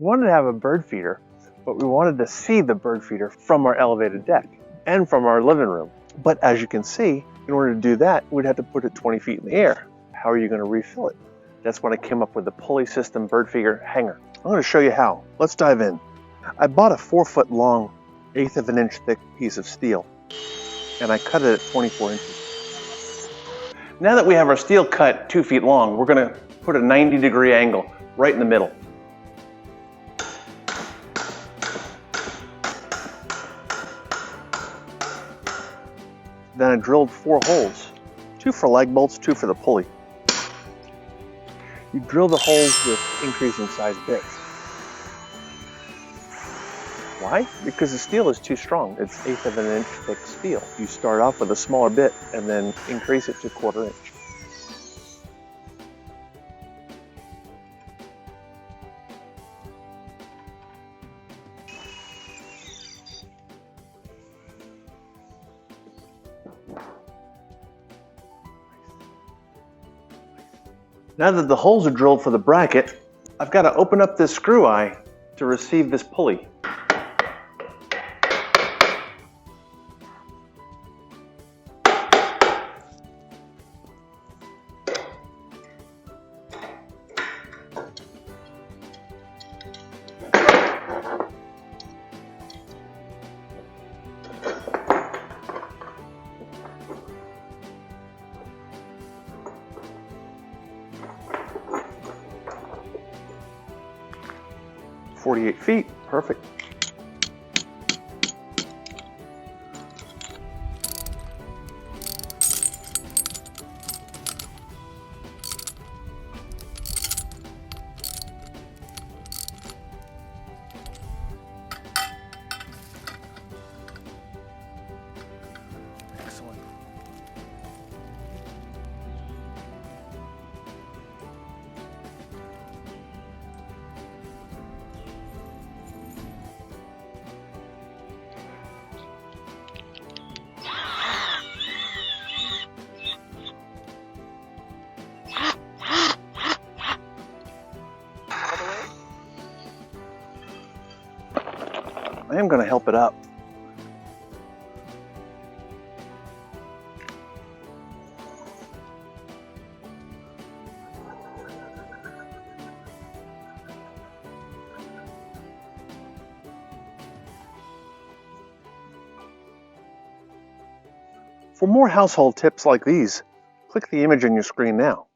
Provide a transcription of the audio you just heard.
We wanted to have a bird feeder, but we wanted to see the bird feeder from our elevated deck and from our living room. But as you can see, in order to do that, we'd have to put it 20 feet in the air. How are you going to refill it? That's when I came up with the pulley system bird feeder hanger. I'm going to show you how. Let's dive in. I bought a 4-foot long, 1/8 of an inch thick piece of steel, and I cut it at 24 inches. Now that we have our steel cut 2 feet long, we're going to put a 90-degree angle right in the middle. Then I drilled 4 holes, 2 for lag bolts, 2 for the pulley. You drill the holes with increasing size bits. Why? Because the steel is too strong. It's 1/8 of an inch thick steel. You start off with a smaller bit and then increase it to 1/4 inch. Now that the holes are drilled for the bracket, I've got to open up this screw eye to receive this pulley. "48 feet, perfect." Excellent. I am going to help it up. For more household tips like these, click the image on your screen now.